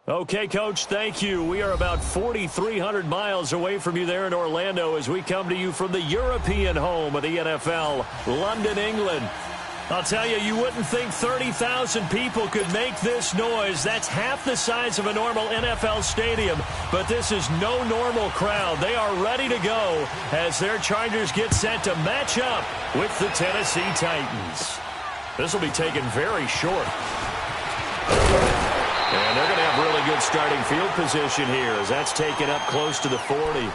Okay, Coach, thank you. We are about 4,300 miles away from you there in Orlando as we come to you from the European home of the NFL, London, England. I'll tell you, you wouldn't think 30,000 people could make this noise. That's half the size of a normal NFL stadium, but this is no normal crowd. They are ready to go as their Chargers get set to match up with the Tennessee Titans. This will be taken very short. And they're going to have really good starting field position here as that's taken up close to the 40.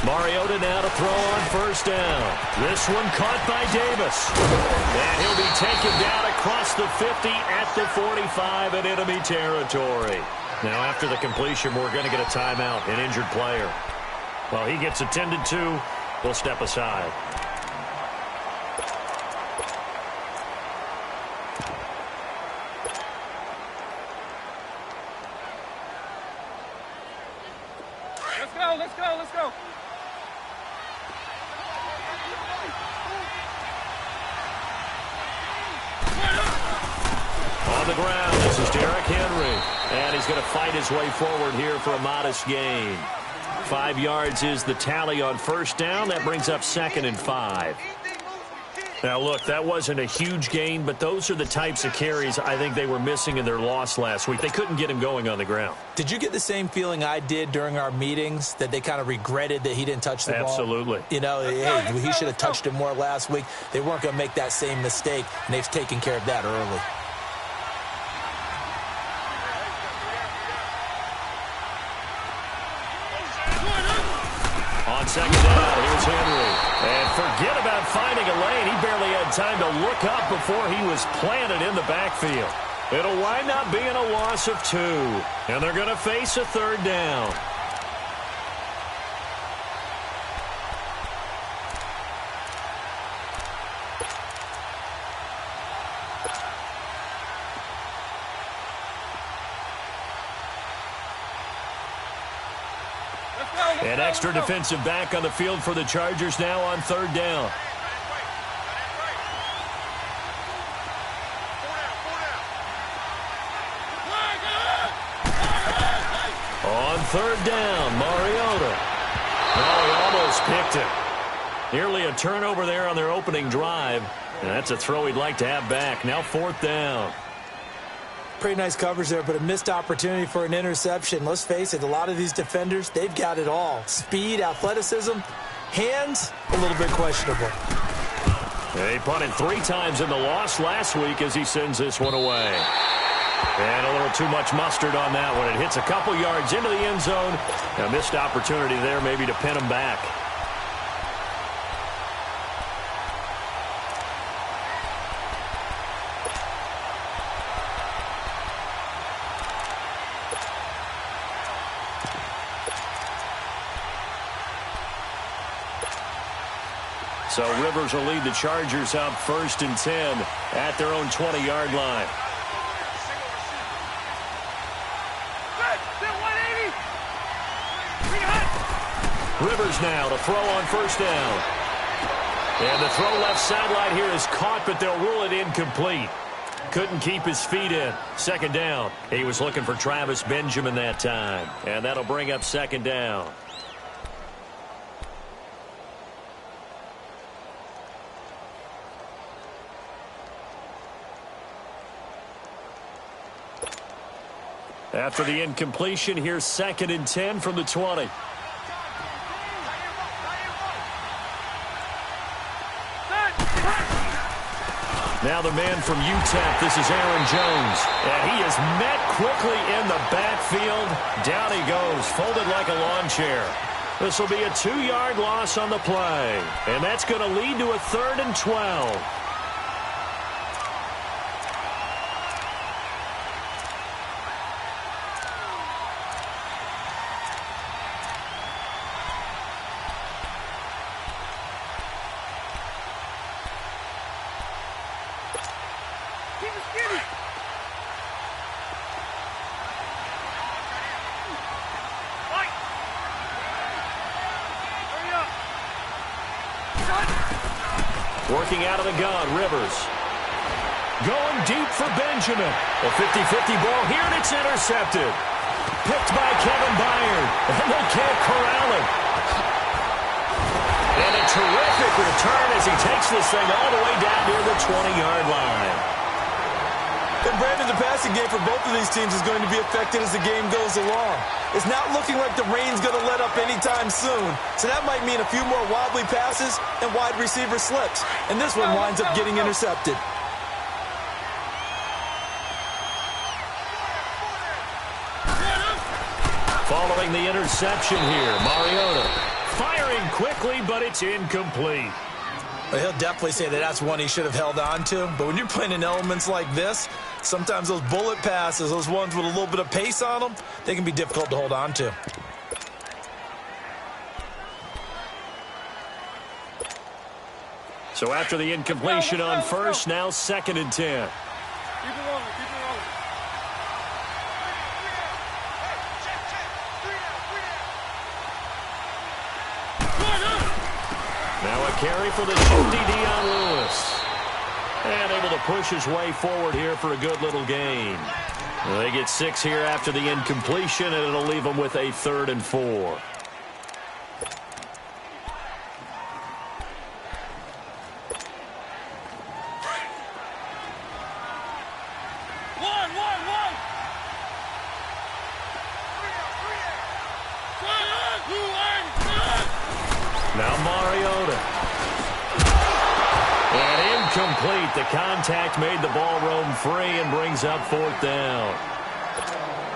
Mariota now to throw on first down. This one caught by Davis. And he'll be taken down across the 50 at the 45 in enemy territory. Now after the completion, we're going to get a timeout, an injured player. Well, he gets attended to. We'll step aside. Let's go. On the ground, this is Derrick Henry. And he's going to fight his way forward here for a modest gain. 5 yards is the tally on first down. That brings up 2nd and 5. Now, look, that wasn't a huge gain, but those are the types of carries I think they were missing in their loss last week. They couldn't get him going on the ground. Did you get the same feeling I did during our meetings, that they kind of regretted that he didn't touch the ball? Absolutely. You know, hey, he should have touched it more last week. They weren't going to make that same mistake, and they've taken care of that early. On second down, here's Henry. And forget about finding a lane. He barely had time to look up before he was planted in the backfield. It'll wind up being a loss of 2. And they're going to face a 3rd down. An extra defensive back on the field for the Chargers now on 3rd down. On 3rd down, Mariota. Oh, he almost picked it. Nearly a turnover there on their opening drive. And that's a throw he'd like to have back. Now 4th down. Pretty nice coverage there, but a missed opportunity for an interception. Let's face it, a lot of these defenders, they've got it all. Speed, athleticism, hands, a little bit questionable. He punted 3 times in the loss last week as he sends this one away. And a little too much mustard on that one. It hits a couple yards into the end zone. A missed opportunity there maybe to pin him back. So Rivers will lead the Chargers up 1st and 10 at their own 20-yard line. Rivers now to throw on first down. And the throw left sideline here is caught, but they'll rule it incomplete. Couldn't keep his feet in. 2nd down. He was looking for Travis Benjamin that time. And that'll bring up 2nd down. After the incompletion, here's 2nd and 10 from the 20. Now the man from UTEP, this is Aaron Jones. And he is met quickly in the backfield. Down he goes, folded like a lawn chair. This will be a 2-yard loss on the play. And that's going to lead to a 3rd and 12. Working out of the gun, Rivers. Going deep for Benjamin. A 50-50 ball here, and it's intercepted. Picked by Kevin Byard, and they can't corral him. And a terrific return as he takes this thing all the way down near the 20-yard line. And Brandon, the passing game for both of these teams is going to be affected as the game goes along. It's not looking like the rain's going to let up anytime soon, so that might mean a few more wobbly passes and wide receiver slips. And this one winds up getting intercepted. Following the interception here, Mariota firing quickly, but it's incomplete. Well, he'll definitely say that that's one he should have held on to. But when you're playing in elements like this, sometimes those bullet passes, those ones with a little bit of pace on them, they can be difficult to hold on to. So after the incompletion on first, now 2nd and 10. Keep it rolling, keep it rolling. Now a carry for the shifty Dion Lewis. And able to push his way forward here for a good little gain. They get 6 here after the incompletion, and it'll leave them with a 3rd and 4. Now Mariota. And incomplete. The contact made the ball roam free and brings up 4th down.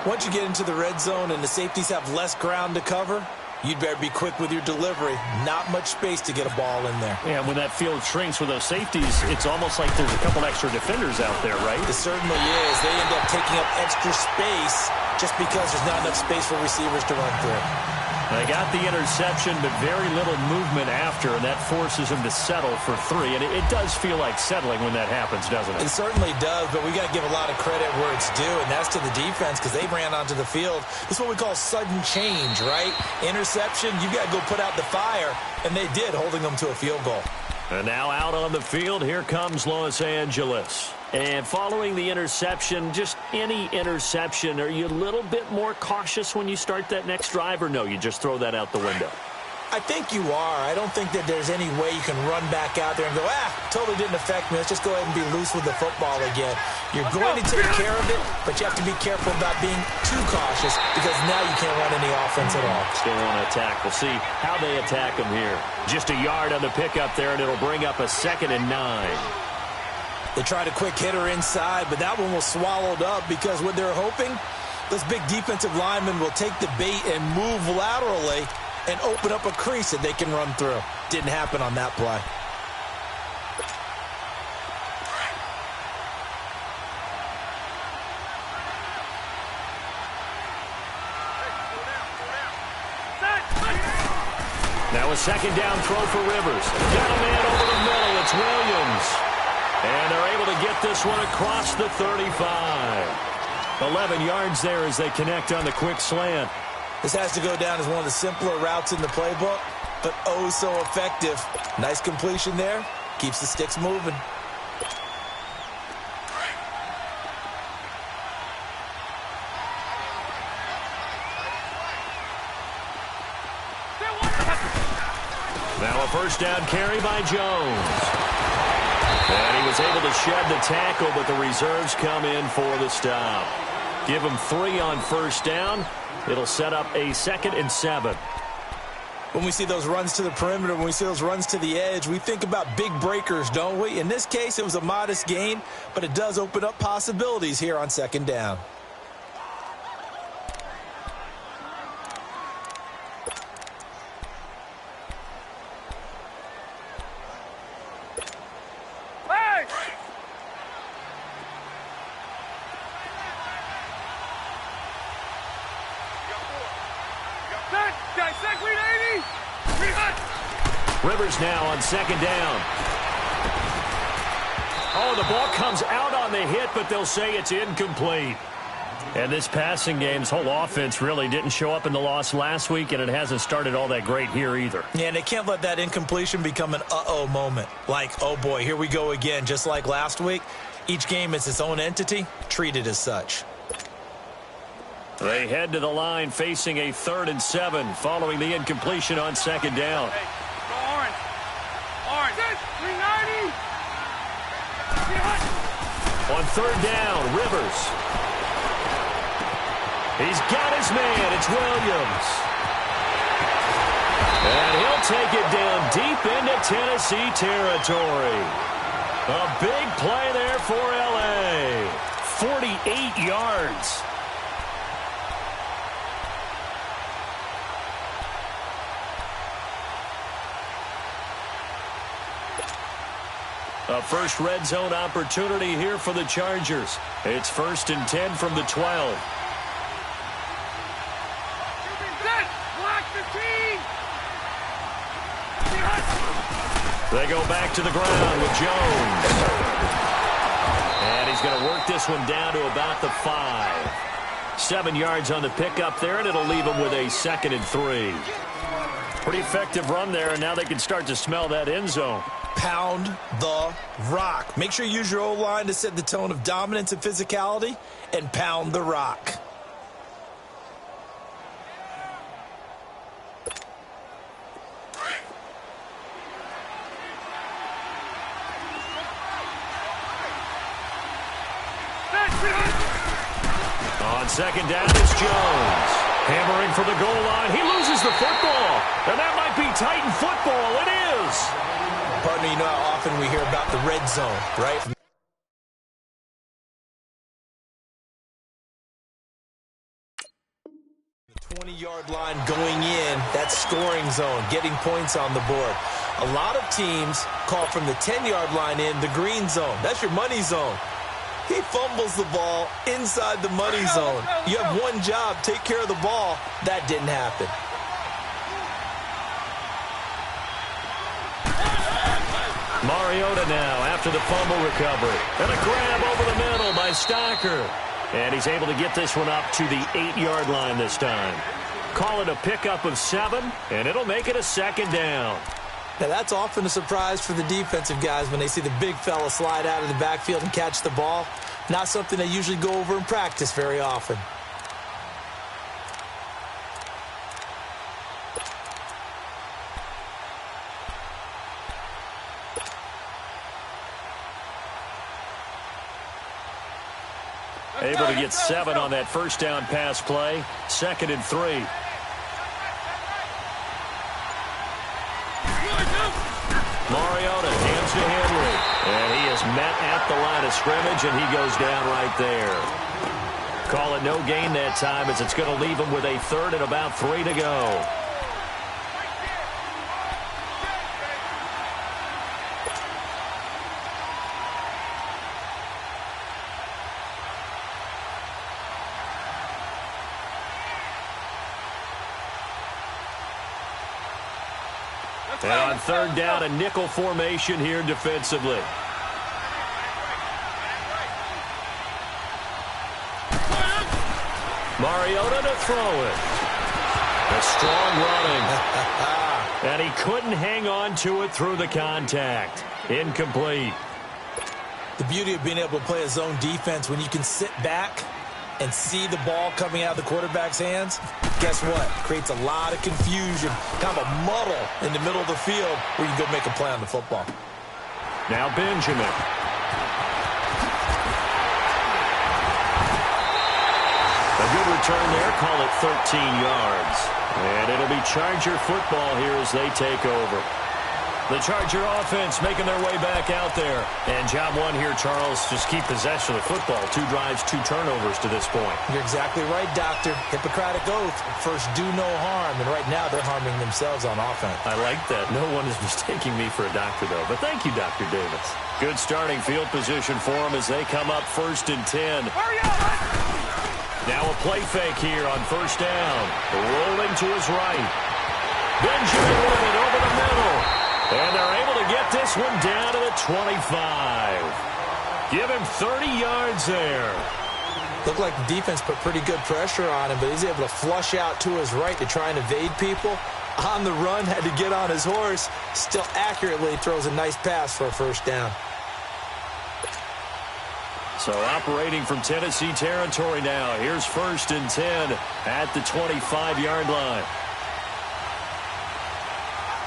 Once you get into the red zone and the safeties have less ground to cover, you'd better be quick with your delivery. Not much space to get a ball in there. Yeah, when that field shrinks with those safeties, it's almost like there's a couple extra defenders out there, right? It certainly is. They end up taking up extra space just because there's not enough space for receivers to run through. They got the interception, but very little movement after, and that forces him to settle for 3. And it does feel like settling when that happens, doesn't it? It certainly does, but we got to give a lot of credit where it's due, and that's to the defense because they ran onto the field. This is what we call sudden change, right? Interception, you got to go put out the fire, and they did, holding them to a field goal. And now out on the field, here comes Los Angeles. And following the interception, just any interception, are you a little bit more cautious when you start that next drive, or no, you just throw that out the window? I think you are. I don't think that there's any way you can run back out there and go, totally didn't affect me. Let's just go ahead and be loose with the football again. You're going to take care of it, but you have to be careful about being too cautious because now you can't run any offense at all. Still want to attack. We'll see how they attack them here. Just a yard on the pickup there, and it'll bring up a 2nd and 9. They tried a quick hitter inside, but that one was swallowed up because what they're hoping, those big defensive linemen will take the bait and move laterally and open up a crease that they can run through. Didn't happen on that play. Now a 2nd down throw for Rivers. Got a man over the middle. It's Williams. And they're able to get this one across the 35. 11 yards there as they connect on the quick slant. This has to go down as one of the simpler routes in the playbook, but oh so effective. Nice completion there. Keeps the sticks moving. Now a 1st down carry by Jones. And he was able to shed the tackle, but the reserves come in for the stop. Give him 3 on 1st down. It'll set up a 2nd and 7. When we see those runs to the perimeter, when we see those runs to the edge, we think about big breakers, don't we? In this case, it was a modest gain, but it does open up possibilities here on 2nd down. Rivers now on 2nd down. Oh, the ball comes out on the hit, but they'll say it's incomplete. And this passing game's whole offense really didn't show up in the loss last week, and it hasn't started all that great here either. Yeah, and they can't let that incompletion become an uh-oh moment. Like, oh boy, here we go again, just like last week. Each game is its own entity, treated as such. They head to the line facing a 3rd and 7 following the incompletion on 2nd down. Hey, go orange. Orange. 390. On 3rd down, Rivers. He's got his man. It's Williams. And he'll take it down deep into Tennessee territory. A big play there for L.A. 48 yards. A first red zone opportunity here for the Chargers. It's 1st and 10 from the 12. They go back to the ground with Jones. And he's going to work this one down to about the 5. 7 yards on the pickup there, and it'll leave him with a 2nd and 3. Pretty effective run there, and now they can start to smell that end zone. Pound the rock. Make sure you use your O-line to set the tone of dominance and physicality, and pound the rock. On 2nd down, it's Jones. Hammering for the goal line. He loses the football. And that might be Titan football. It is. Partner, you know how often we hear about the red zone, right? The 20-yard line going in, that scoring zone, getting points on the board. A lot of teams call from the 10-yard line in the green zone. That's your money zone. He fumbles the ball inside the money zone. You have one job, take care of the ball. That didn't happen. Mariota now after the fumble recovery. And a grab over the middle by Stocker. And he's able to get this one up to the 8-yard line this time. Call it a pickup of 7, and it'll make it a 2nd down. Now, that's often a surprise for the defensive guys when they see the big fella slide out of the backfield and catch the ball. Not something they usually go over in practice very often. Able to get 7 on that first down pass play. 2nd and 3. Mariota hands to Henry. And he is met at the line of scrimmage, and he goes down right there. Call it no gain that time, as it's going to leave him with a 3rd and about 3 to go. And on 3rd down, a nickel formation here defensively. Mariota to throw it. A strong running. And he couldn't hang on to it through the contact. Incomplete. The beauty of being able to play a zone defense when you can sit back and see the ball coming out of the quarterback's hands, guess what? Creates a lot of confusion, kind of a muddle in the middle of the field where you go make a play on the football. Now Benjamin. A good return there, call it 13 yards. And it'll be Charger football here as they take over. The Charger offense making their way back out there. And job one here, Charles, just keep possession of the football. 2 drives, 2 turnovers to this point. You're exactly right, Doctor. Hippocratic oath. First, do no harm. And right now, they're harming themselves on offense. I like that. No one is mistaking me for a doctor, though. But thank you, Dr. Davis. Good starting field position for them as they come up 1st and 10. Now a play fake here on 1st down. Rolling to his right. Benjamin with it over the middle. And they're able to get this one down to the 25. Give him 30 yards there. Looked like the defense put pretty good pressure on him, but he's able to flush out to his right to try and evade people. On the run, had to get on his horse. Still accurately throws a nice pass for a first down. So operating from Tennessee territory now. Here's 1st and 10 at the 25-yard line.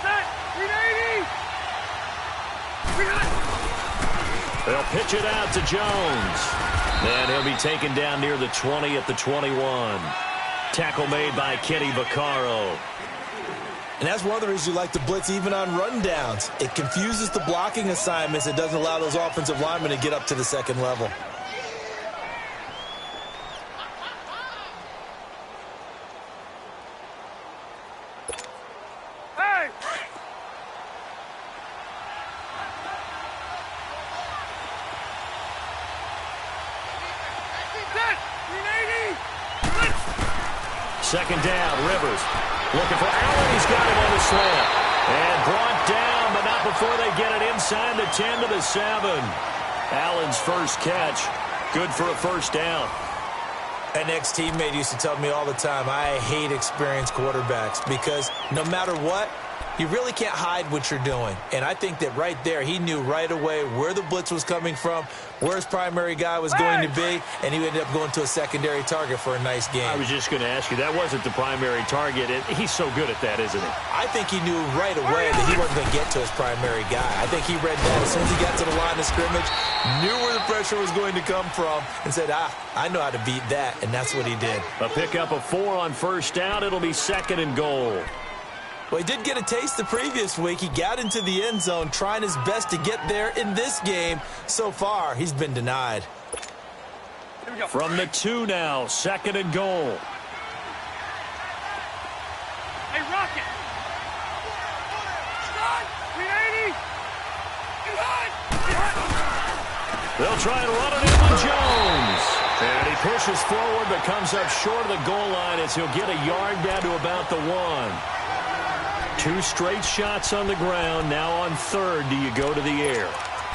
Set. 380. They'll pitch it out to Jones. And he'll be taken down near the 20 at the 21. Tackle made by Kenny Vaccaro. And that's one of the reasons you like to blitz even on rundowns. It confuses the blocking assignments. It doesn't allow those offensive linemen to get up to the second level. Hey. Set. 380. Second down, Rivers. Looking for Allen. He's got him on the slant. And brought down, but not before they get it inside the 10 to the 7. Allen's first catch. Good for a first down. An ex-teammate used to tell me all the time, I hate experienced quarterbacks because no matter what, you really can't hide what you're doing. And I think that right there, he knew right away where the blitz was coming from, where his primary guy was going to be, and he ended up going to a secondary target for a nice game. I was just going to ask you, that wasn't the primary target. He's so good at that, isn't he? I think he knew right away that he wasn't going to get to his primary guy. I think he read that as soon as he got to the line of scrimmage, knew where the pressure was going to come from, and said, I know how to beat that, and that's what he did. A pickup of 4 on first down. It'll be 2nd and goal. Well, he did get a taste the previous week. He got into the end zone, trying his best to get there in this game. So far, he's been denied. From the 2 now, 2nd and goal. Hey, Rocket. 380. They'll try and run it into Jones. And he pushes forward but comes up short of the goal line as he'll get a yard down to about the 1. 2 straight shots on the ground. Now on 3rd, do you go to the air?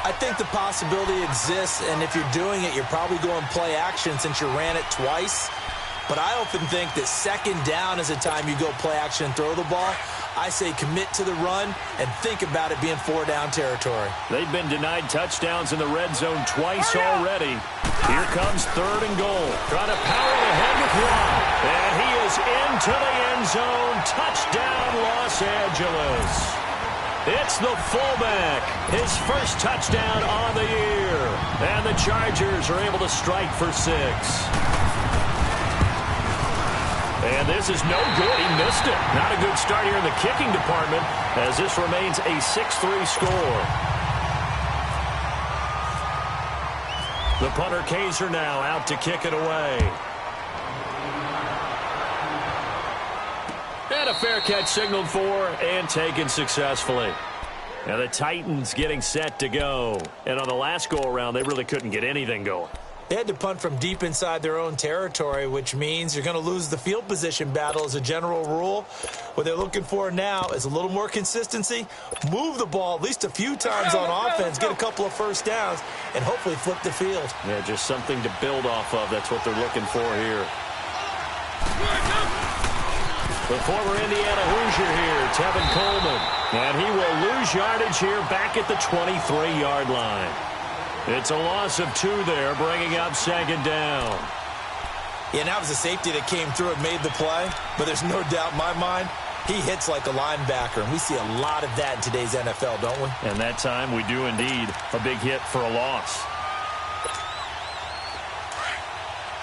I think the possibility exists, and if you're doing it, you're probably going play action since you ran it twice. But I often think that 2nd down is a time you go play action and throw the ball. I say commit to the run and think about it being 4-down territory. They've been denied touchdowns in the red zone twice already. Here comes 3rd and goal. Trying to power ahead with Watt. And he is into the end zone. Touchdown, Los Angeles. It's the fullback. His first touchdown on the year. And the Chargers are able to strike for 6. And this is no good. He missed it. Not a good start here in the kicking department as this remains a 6-3 score. The punter Kaiser now out to kick it away. And a fair catch signaled for and taken successfully. Now the Titans getting set to go. And on the last go-around, they really couldn't get anything going. They had to punt from deep inside their own territory, which means you're going to lose the field position battle as a general rule. What they're looking for now is a little more consistency, move the ball at least a few times on offense, get a couple of first downs, and hopefully flip the field. Yeah, just something to build off of. That's what they're looking for here. The former Indiana Hoosier here, Tevin Coleman. And he will lose yardage here back at the 23-yard line. It's a loss of 2 there, bringing up 2nd down. Yeah, that was a safety that came through and made the play, but there's no doubt in my mind, he hits like a linebacker, and we see a lot of that in today's NFL, don't we? And that time we do indeed. A big hit for a loss.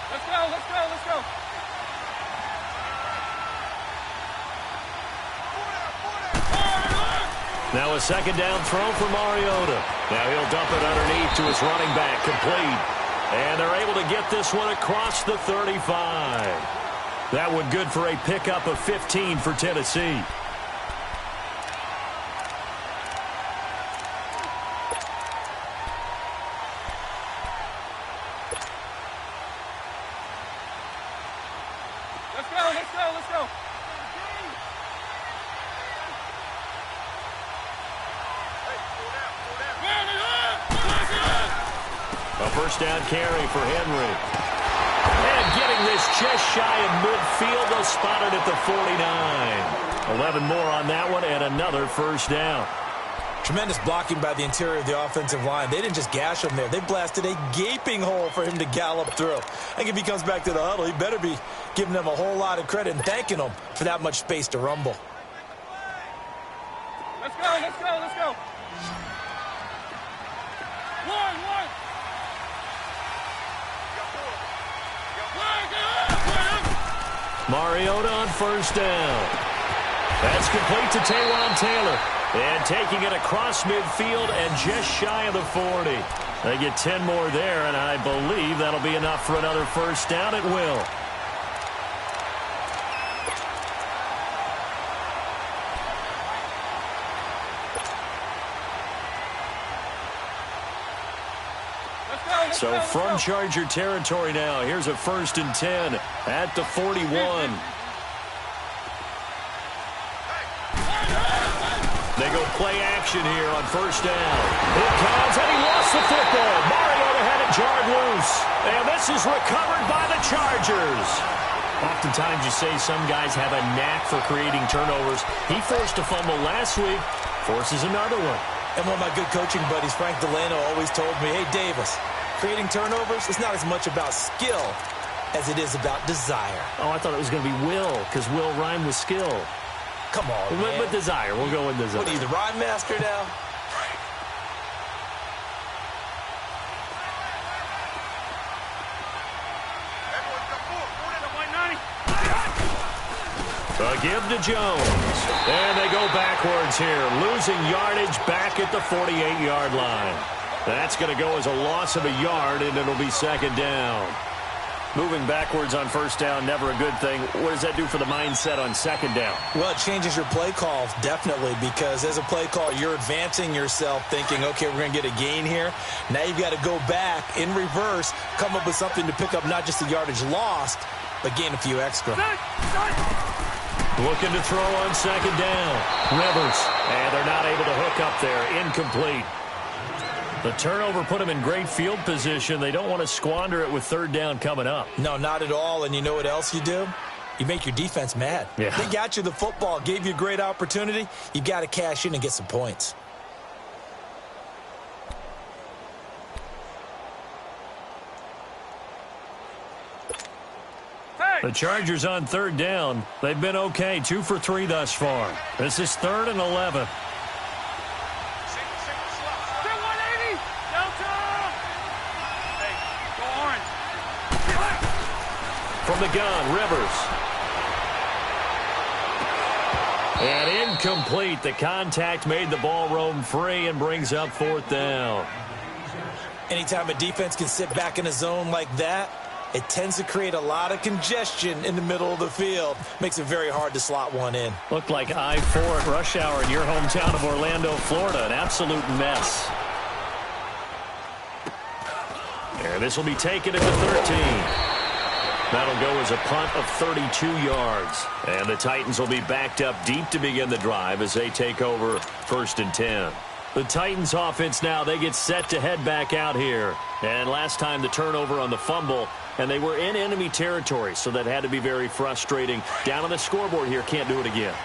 Let's go, let's go, let's go. Now a 2nd down throw for Mariota. Now he'll dump it underneath to his running back, complete. And they're able to get this one across the 35. That one good for a pickup of 15 for Tennessee. Let's go, let's go, let's go. first down carry for Henry. And getting this just shy of midfield. They'll spot it at the 49. 11 more on that one and another first down. Tremendous blocking by the interior of the offensive line. They didn't just gash him there. They blasted a gaping hole for him to gallop through. I think if he comes back to the huddle, he better be giving them a whole lot of credit and thanking them for that much space to rumble. Let's go, let's go, let's go. One. Mariota on first down. That's complete to Taywan Taylor. And taking it across midfield and just shy of the 40. They get 10 more there, and I believe that'll be enough for another first down. It will. So from Charger territory now, here's a 1st and 10 at the 41. They go play action here on first down. Here comes, and he lost the football. Mariota had it jarred loose. And this is recovered by the Chargers. Oftentimes you say some guys have a knack for creating turnovers. He forced a fumble last week, forces another one. And one of my good coaching buddies, Frank Delano, always told me, hey, Davis, creating turnovers, it's not as much about skill as it is about desire. Oh, I thought it was going to be will, because will rhyme with skill. Come on, man. With desire. We'll go with desire. What are you, the rhyme master now? A give to Jones. And they go backwards here. Losing yardage back at the 48-yard line. That's going to go as a loss of a yard, and it'll be 2nd down. Moving backwards on first down, never a good thing. What does that do for the mindset on 2nd down? Well, it changes your play call, definitely, because as a play call, you're advancing yourself thinking, okay, we're going to get a gain here. Now you've got to go back in reverse, come up with something to pick up not just the yardage lost, but gain a few extra. Looking to throw on 2nd down. Rivers. And they're not able to hook up there. Incomplete. The turnover put them in great field position. They don't want to squander it with 3rd down coming up. No, not at all. And you know what else you do? You make your defense mad. Yeah. They got you the football, gave you a great opportunity. You got to cash in and get some points. The Chargers on 3rd down. They've been okay. 2 for 3 thus far. This is 3rd and 11. From the gun, Rivers. And incomplete. The contact made the ball roam free and brings up 4th down. Anytime a defense can sit back in a zone like that, it tends to create a lot of congestion in the middle of the field. Makes it very hard to slot one in. Looked like I-4 at rush hour in your hometown of Orlando, Florida. An absolute mess. There, this will be taken at the 13. That'll go as a punt of 32 yards. And the Titans will be backed up deep to begin the drive as they take over 1st and 10. The Titans offense now, they get set to head back out here. And last time the turnover on the fumble, and they were in enemy territory, so that had to be very frustrating. Down on the scoreboard here, can't do it again.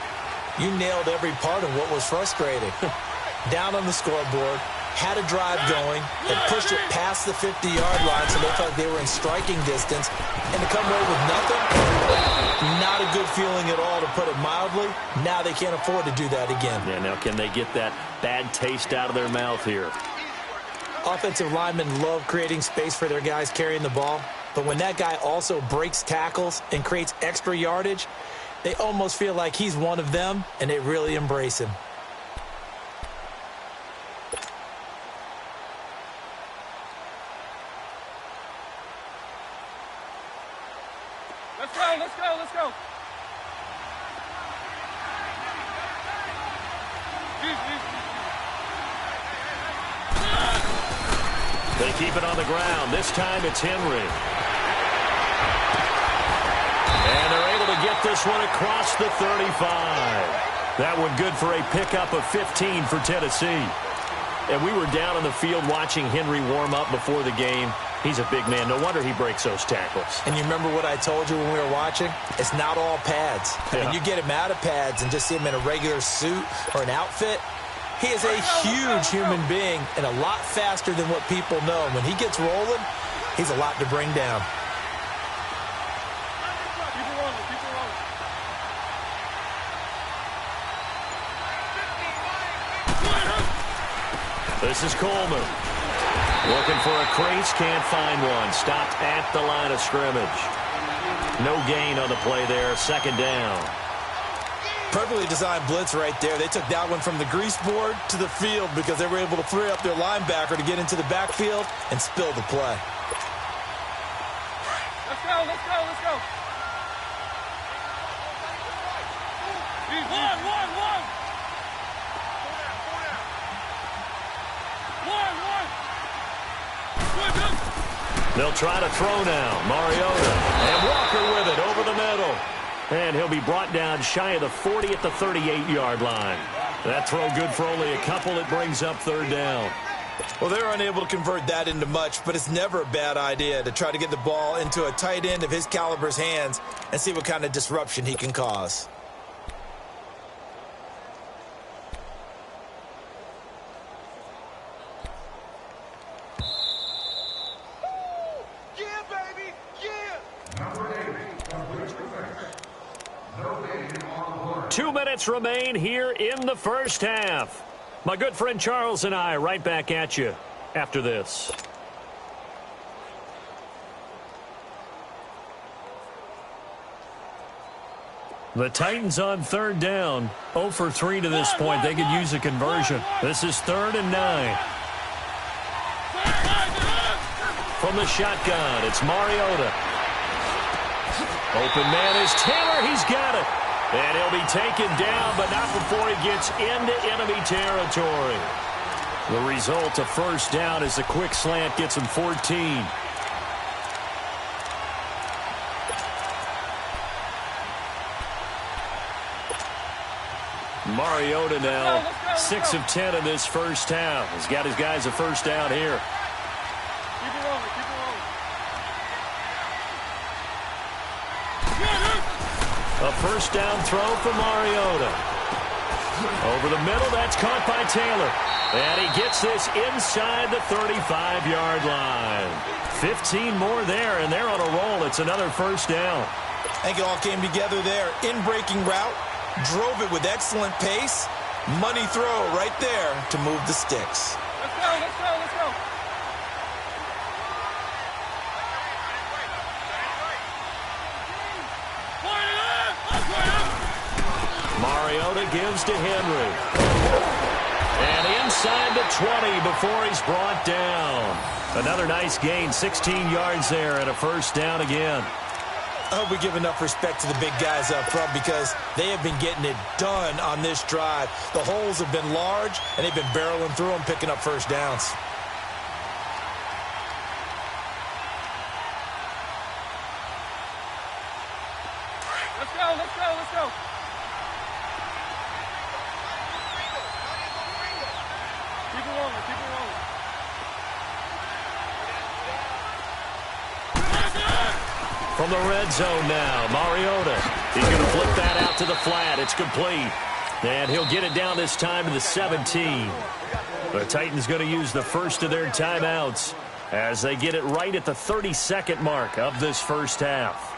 You nailed every part of what was frustrating. Down on the scoreboard, had a drive going, and pushed it past the 50-yard line, so they felt like they were in striking distance, and to come away with nothing, not a good feeling at all, to put it mildly. Now they can't afford to do that again. Yeah, now can they get that bad taste out of their mouth here? Offensive linemen love creating space for their guys carrying the ball, but when that guy also breaks tackles and creates extra yardage, they almost feel like he's one of them, and they really embrace him. Let's go. They keep it on the ground. This time it's Henry. And they're able to get this one across the 35. That one good for a pickup of 15 for Tennessee. And we were down on the field watching Henry warm up before the game. He's a big man. No wonder he breaks those tackles. And you remember what I told you when we were watching? It's not all pads. I mean, you get him out of pads and just see him in a regular suit or an outfit. He is a huge human being and a lot faster than what people know. When he gets rolling, he's a lot to bring down. This is Coleman. Looking for a crease, can't find one. Stopped at the line of scrimmage. No gain on the play there, second down. Perfectly designed blitz right there. They took that one from the grease board to the field because they were able to free up their linebacker to get into the backfield and spill the play. Let's go, let's go, let's go. One. They'll try to throw now. Mariota and Walker with it over the middle. And he'll be brought down shy of the 40 at the 38-yard line. That throw good for only a couple. It brings up third down. Well, they're unable to convert that into much, but it's never a bad idea to try to get the ball into a tight end of his caliber's hands and see what kind of disruption he can cause. Yeah, baby, yeah. 2 minutes remain here in the first half. My good friend Charles and I right back at you after this. The Titans on third down. 0 for 3 to this point. They could use a conversion. This is 3rd and 9. From the shotgun, it's Mariota. Open man is Taylor. He's got it. And he'll be taken down, but not before he gets into enemy territory. The result of first down is a quick slant gets him 14. Mariota now, 6 of 10 in this first half. He's got his guys a first down here. Keep it rolling, keep it rolling. A first down throw for Mariota. Over the middle, that's caught by Taylor. And he gets this inside the 35-yard line. 15 more there, and they're on a roll. It's another first down. I think it all came together there. In-breaking route, drove it with excellent pace. Money throw right there to move the sticks. Let's go, let's go, let's go. Mariota gives to Henry. And inside the 20 before he's brought down. Another nice gain, 16 yards there and a first down again. I hope we give enough respect to the big guys up front because they have been getting it done on this drive. The holes have been large, and they've been barreling through them, picking up first downs. Let's go, let's go, let's go. Keep it rolling, keep it rolling. From the red zone now, Mariota. He's going to flip that out to the flat. It's complete. And he'll get it down this time to the 17. The Titans going to use the first of their timeouts as they get it right at the 32nd mark of this first half.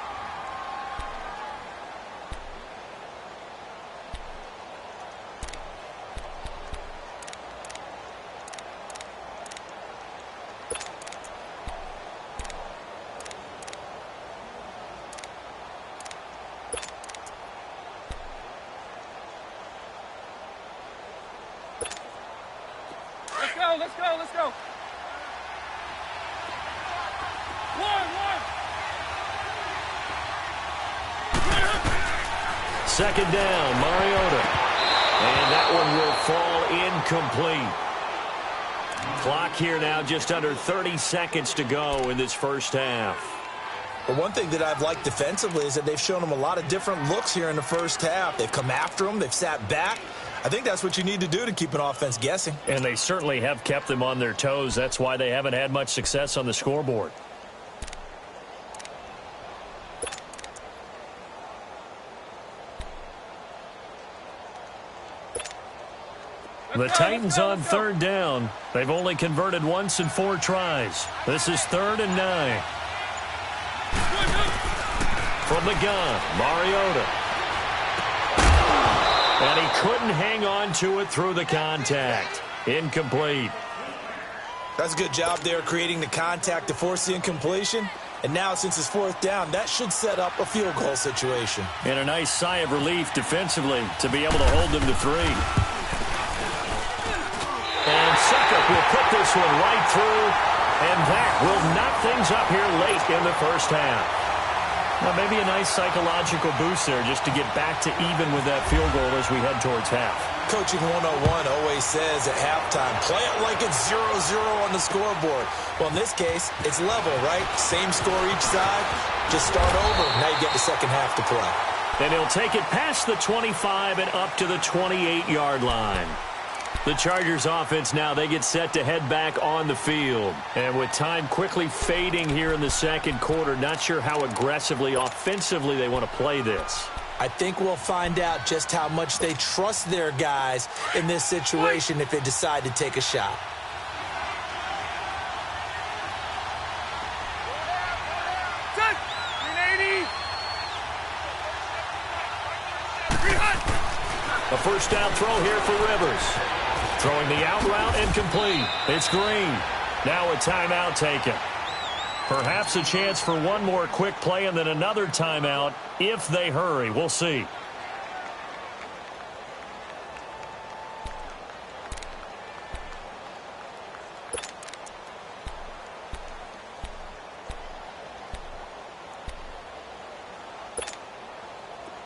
Let's go, let's go. One. Second down, Mariota. And that one will fall incomplete. Clock here now, just under 30 seconds to go in this first half. But one thing that I've liked defensively is that they've shown them a lot of different looks here in the first half. They've come after them. They've sat back. I think that's what you need to do to keep an offense guessing. And they certainly have kept them on their toes. That's why they haven't had much success on the scoreboard. The Titans on third down. They've only converted once in 4 tries. This is 3rd and 9. From the gun, Mariota. And he couldn't hang on to it through the contact. Incomplete. That's a good job there creating the contact to force the incompletion. And now, since it's 4th down, that should set up a field goal situation. And a nice sigh of relief defensively to be able to hold them to 3. And Succop will put this one right through, and that will knock things up here late in the first half. Now, maybe a nice psychological boost there just to get back to even with that field goal as we head towards half. Coaching 101 always says at halftime, play it like it's 0-0 on the scoreboard. Well, in this case, it's level, right? Same score each side. Just start over. Now you get the second half to play. And he'll take it past the 25 and up to the 28-yard line. The Chargers offense now, they get set to head back on the field. And with time quickly fading here in the second quarter, not sure how aggressively, offensively they want to play this. I think we'll find out just how much they trust their guys in this situation if they decide to take a shot. A first down throw here for Rivers. Throwing the out route incomplete. It's Green. Now a timeout taken. Perhaps a chance for one more quick play and then another timeout if they hurry. We'll see.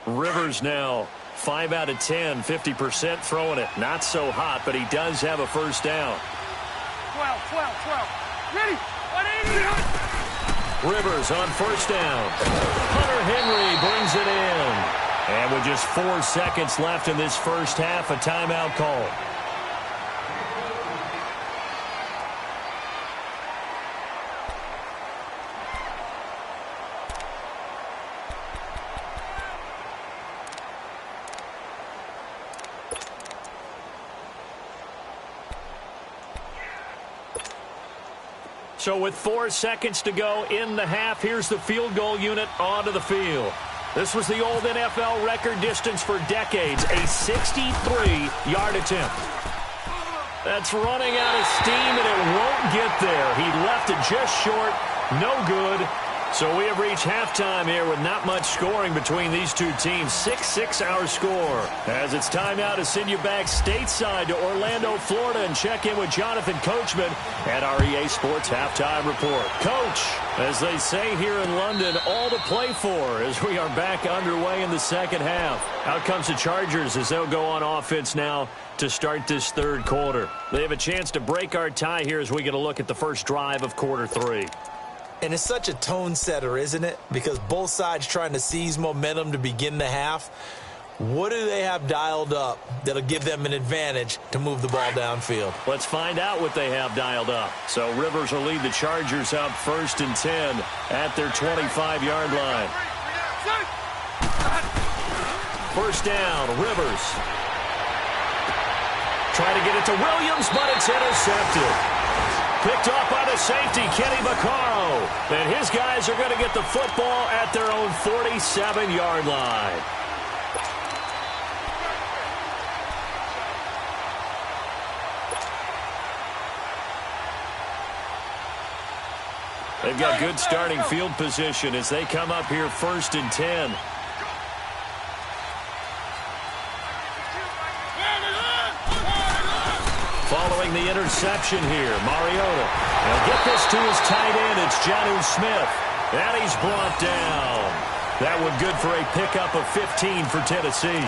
Rivers now 5 out of 10, 50% throwing it. Not so hot, but he does have a first down. 12. Ready? 180. Rivers on first down. Hunter Henry brings it in. And with just 4 seconds left in this first half, a timeout call. So with 4 seconds to go in the half, here's the field goal unit onto the field. This was the old NFL record distance for decades, a 63-yard attempt. That's running out of steam, and it won't get there. He left it just short, no good. So we have reached halftime here with not much scoring between these two teams. 6-6 our score. As it's time now to send you back stateside to Orlando, Florida, and check in with Jonathan Coachman at our EA Sports Halftime Report. Coach, as they say here in London, all to play for as we are back underway in the second half. Out comes the Chargers as they'll go on offense now to start this third quarter. They have a chance to break our tie here as we get a look at the first drive of quarter 3. And it's such a tone setter, isn't it? Because both sides trying to seize momentum to begin the half. What do they have dialed up that'll give them an advantage to move the ball downfield? Let's find out what they have dialed up. So Rivers will lead the Chargers up 1st and 10 at their 25-yard line. First down, Rivers. Trying to get it to Williams, but it's intercepted. Picked off by the safety, Kenny Vaccaro. And his guys are going to get the football at their own 47-yard line. They've got good starting field position as they come up here 1st and 10. Following the interception here, Mariota. He'll get this to his tight end. It's Jonnu Smith. And he's brought down. That one good for a pickup of 15 for Tennessee.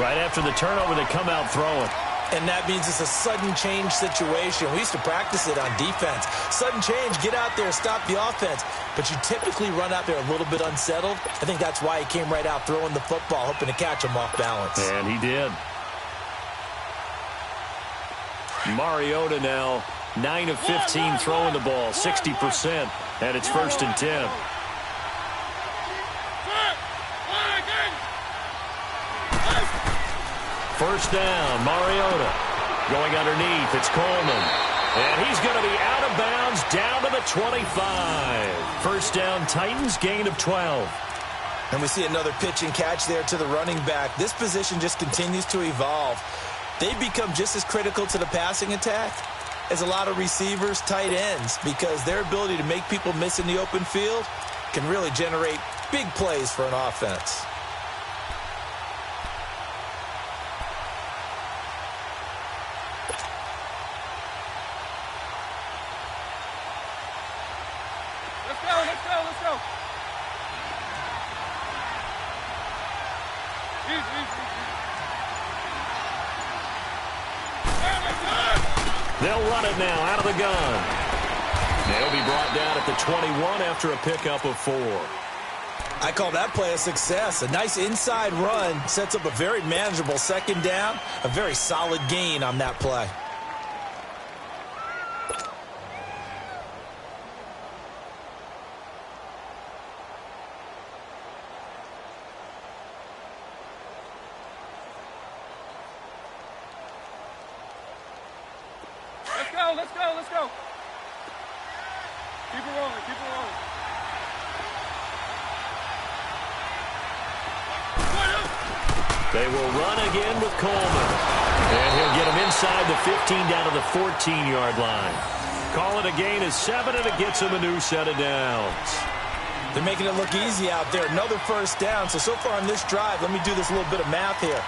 Right after the turnover, they come out throwing. And that means it's a sudden change situation. We used to practice it on defense. Sudden change, get out there, stop the offense. But you typically run out there a little bit unsettled. I think that's why he came right out throwing the football, hoping to catch him off balance. And he did. Mariota now 9 of 15 throwing the ball, 60%, and it's 1st and 10. First down, Mariota. Going underneath, it's Coleman. And he's going to be out of bounds down to the 25. First down, Titans, gain of 12. And we see another pitch and catch there to the running back. This position just continues to evolve. They become just as critical to the passing attack as a lot of receivers, tight ends, because their ability to make people miss in the open field can really generate big plays for an offense. Let's go. They'll run it now out of the gun. They'll be brought down at the 21 after a pickup of 4. I call that play a success. A nice inside run sets up a very manageable second down. A very solid gain on that play. Let's go. Keep it rolling. They will run again with Coleman. And he'll get him inside the 15 down to the 14-yard line. Call it a gain of 7, and it gets him a new set of downs. They're making it look easy out there. Another first down. So far on this drive, let me do this little bit of math here.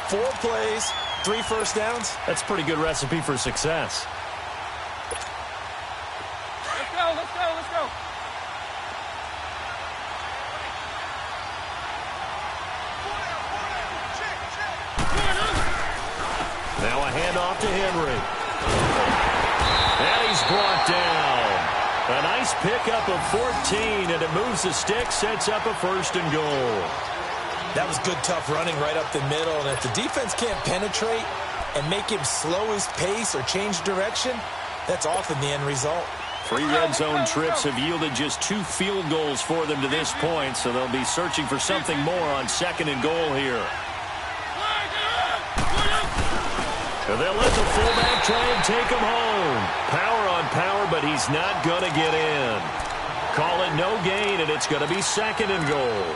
4 plays, 3 first downs. That's a pretty good recipe for success. Let's go. Now a handoff to Henry. And he's brought down. A nice pickup of 14, and it moves the stick, sets up a 1st and goal. That was good, tough running right up the middle. And if the defense can't penetrate and make him slow his pace or change direction, that's often the end result. 3 red zone trips have yielded just 2 field goals for them to this point, so they'll be searching for something more on 2nd and goal here. And they'll let the fullback try and take him home. Power on power, but he's not going to get in. Call it no gain, and it's going to be 2nd and goal.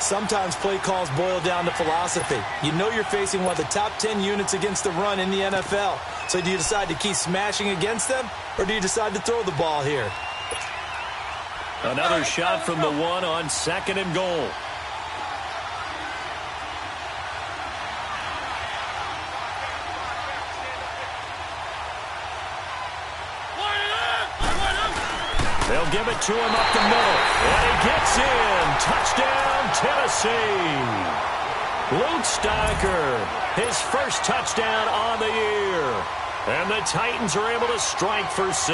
Sometimes play calls boil down to philosophy. You know you're facing one of the top 10 units against the run in the NFL. So do you decide to keep smashing against them, or do you decide to throw the ball here? Another shot from the 1 on 2nd and goal. They'll give it to him up the middle. And he gets in. Touchdown, Tennessee. Luke Steicher, his first touchdown on the year. And the Titans are able to strike for 6.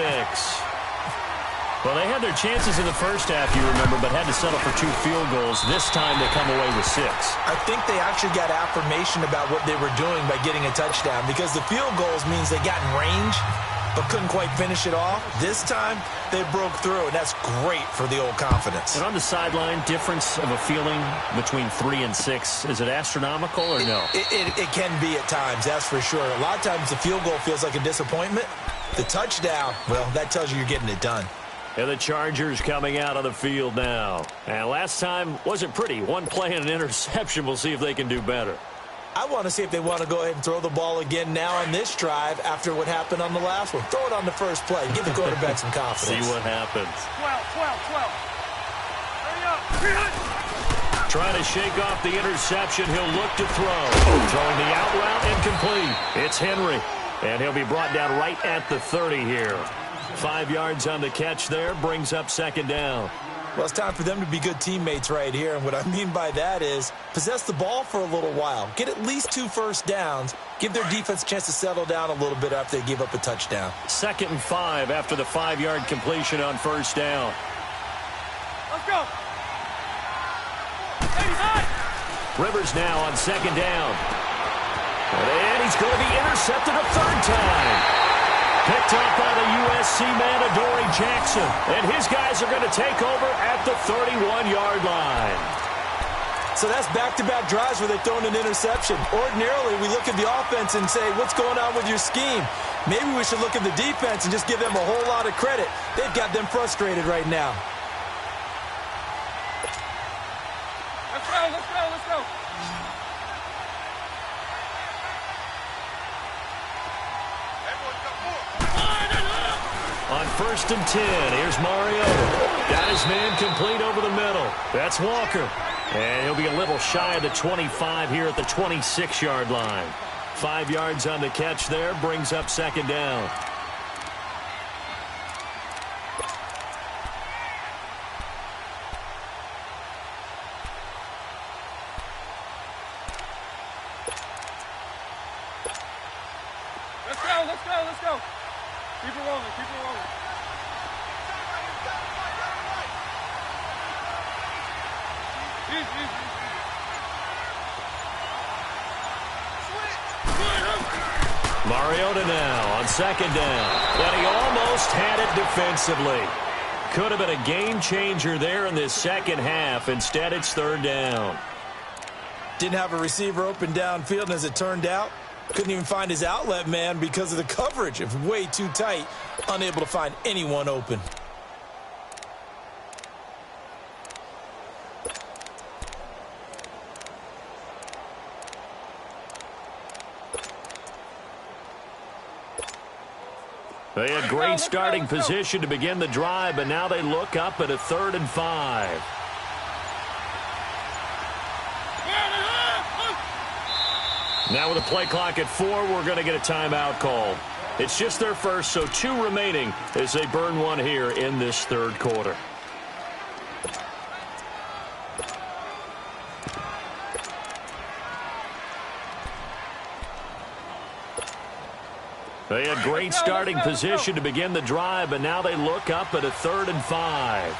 Well, they had their chances in the first half, you remember, but had to settle for 2 field goals. This time they come away with 6. I think they actually got affirmation about what they were doing by getting a touchdown, because the field goals means they got in range but couldn't quite finish it off. This time, they broke through, and that's great for the old confidence. And on the sideline, difference of a feeling between 3 and 6, is it astronomical or no? It can be at times, that's for sure. A lot of times the field goal feels like a disappointment. The touchdown, well, that tells you you're getting it done. And the Chargers coming out on the field now. And last time wasn't pretty. 1 play and an interception. We'll see if they can do better. I want to see if they want to go ahead and throw the ball again now on this drive after what happened on the last one. Throw it on the first play. Give the quarterback some confidence. See what happens. 12. Hurry up. Trying to shake off the interception. He'll look to throw. Throwing the out route incomplete. It's Henry. And he'll be brought down right at the 30 here. 5 yards on the catch there. Brings up 2nd down. Well, it's time for them to be good teammates right here. And what I mean by that is possess the ball for a little while. Get at least 2 first downs. Give their defense a chance to settle down a little bit after they give up a touchdown. 2nd and 5 after the 5-yard completion on 1st down. Let's go. Rivers now on 2nd down. And one's going to be intercepted a third time. Picked up by the USC man, Adoree Jackson. And his guys are going to take over at the 31-yard line. So that's back-to-back drives where they've thrown an interception. Ordinarily, we look at the offense and say, what's going on with your scheme? Maybe we should look at the defense and just give them a whole lot of credit. They've got them frustrated right now. Let's go, let's go, let's go. On 1st and 10, here's Mariota. Got his man complete over the middle. That's Walker. And he'll be a little shy of the 25 here at the 26-yard line. 5 yards on the catch there, brings up 2nd down. Let's go, let's go, let's go. Keep it rolling, keep it rolling. Easy. Mariota now on 2nd down. But he almost had it defensively. Could have been a game changer there in this second half. Instead, it's 3rd down. Didn't have a receiver open downfield, and as it turned out, couldn't even find his outlet man because of the coverage. It was way too tight, unable to find anyone open. They had great starting position to begin the drive, but now they look up at a 3rd and 5. Now with a play clock at 4, we're going to get a timeout call. It's just their first, so 2 remaining as they burn one here in this 3rd quarter. They had great starting position to begin the drive, but now they look up at a 3rd and 5.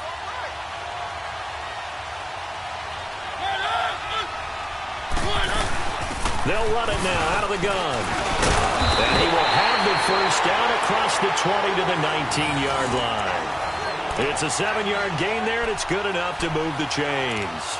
They'll run it now out of the gun. And he will have the first down across the 20 to the 19-yard line. It's a 7-yard gain there, and it's good enough to move the chains.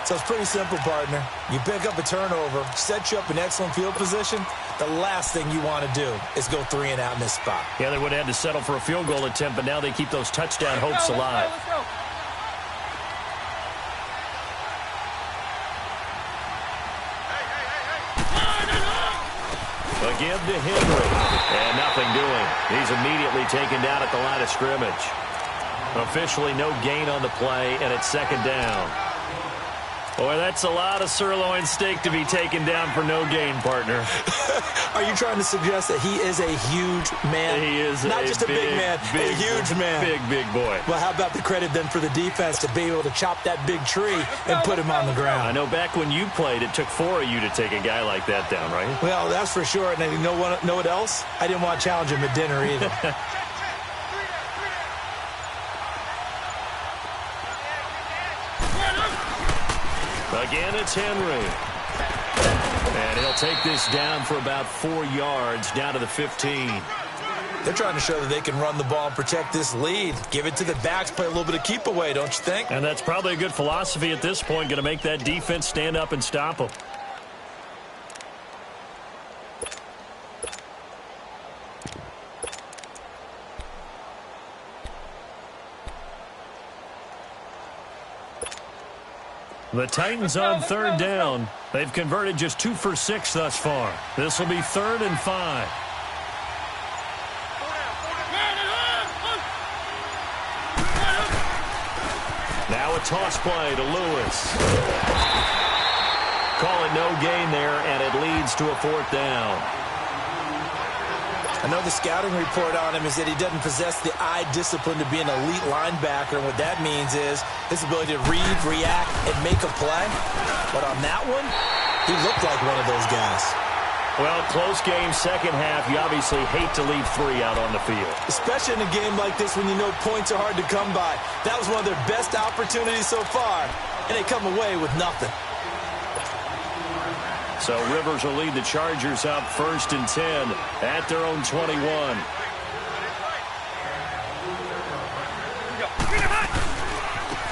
So it's pretty simple, partner. You pick up a turnover, set you up in excellent field position. The last thing you want to do is go 3 and out in this spot. Yeah, they would have had to settle for a field goal attempt, but now they keep those touchdown hopes alive. Let's go. Again to Henry. And nothing doing. He's immediately taken down at the line of scrimmage. Officially no gain on the play, and it's 2nd down. Boy, that's a lot of sirloin steak to be taken down for no gain, partner. Are you trying to suggest that he is a huge man? He is not just a big man, a huge man. Big boy. Well, how about the credit then for the defense to be able to chop that big tree and put him on the ground? I know back when you played, it took 4 of you to take a guy like that down, right? Well, that's for sure. And you know what else? I didn't want to challenge him at dinner either. Again, it's Henry. And he'll take this down for about 4 yards, down to the 15. They're trying to show that they can run the ball and protect this lead. Give it to the backs, play a little bit of keep away, don't you think? And that's probably a good philosophy at this point, going to make that defense stand up and stop them. The Titans on 3rd down. They've converted just 2 for 6 thus far. This will be 3rd and 5. Now a toss play to Lewis. Call it no gain there, and it leads to a 4th down. I know the scouting report on him is that he doesn't possess the eye discipline to be an elite linebacker, and what that means is his ability to read, react, and make a play. But on that one, he looked like one of those guys. Well, close game, second half. You obviously hate to leave 3 out on the field. Especially in a game like this when you know points are hard to come by. That was one of their best opportunities so far, and they come away with nothing. So Rivers will lead the Chargers up 1st and 10 at their own 21.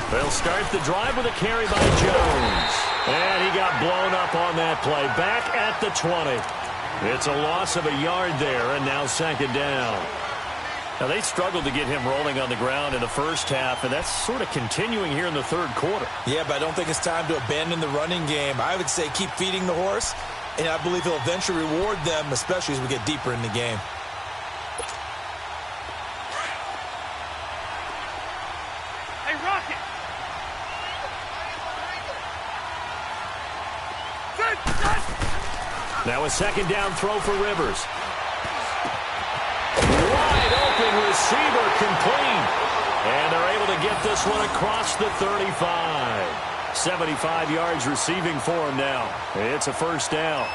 They'll start the drive with a carry by Jones. And he got blown up on that play. Back at the 20. It's a loss of a yard there, and now 2nd down. Now, they struggled to get him rolling on the ground in the first half, and that's sort of continuing here in the 3rd quarter. Yeah, but I don't think it's time to abandon the running game. I would say keep feeding the horse, and I believe he'll eventually reward them, especially as we get deeper in the game. Hey, Rocket! Now a 2nd down throw for Rivers. Wide open receiver complete. And they're able to get this one across the 35. 75 yards receiving for him now. It's a 1st down.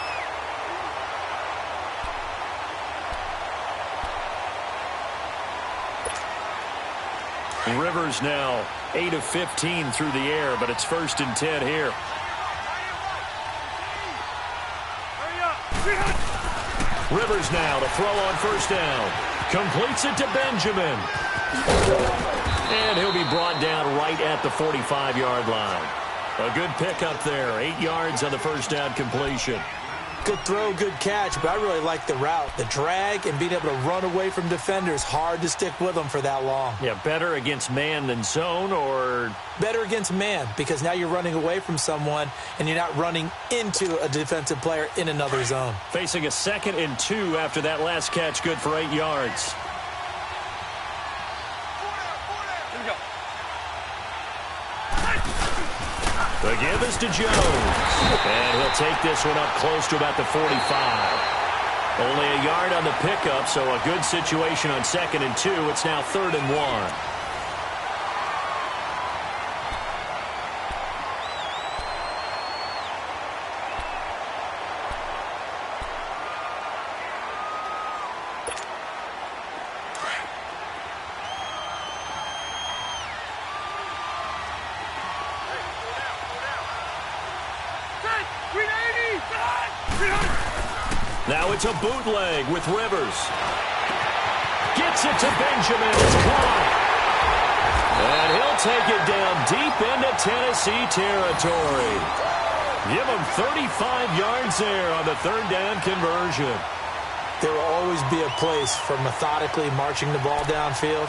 Rivers now 8 of 15 through the air, but it's 1st and 10 here. Rivers now to throw on 1st down. Completes it to Benjamin. And he'll be brought down right at the 45-yard line. A good pickup there. 8 yards on the 1st down completion. Good throw, good catch, but I really like the route. The drag and being able to run away from defenders. Hard to stick with them for that long. Yeah, better against man than zone, or? Better against man, because now you're running away from someone and you're not running into a defensive player in another zone. Facing a 2nd and 2 after that last catch, good for 8 yards. The give is to Jones. And he'll take this one up close to about the 45. Only a yard on the pickup, so a good situation on 2nd and 2. It's now 3rd and 1. Now it's a bootleg with Rivers. Gets it to Benjamin. It's caught. And he'll take it down deep into Tennessee territory. Give him 35 yards there on the 3rd down conversion. There will always be a place for methodically marching the ball downfield.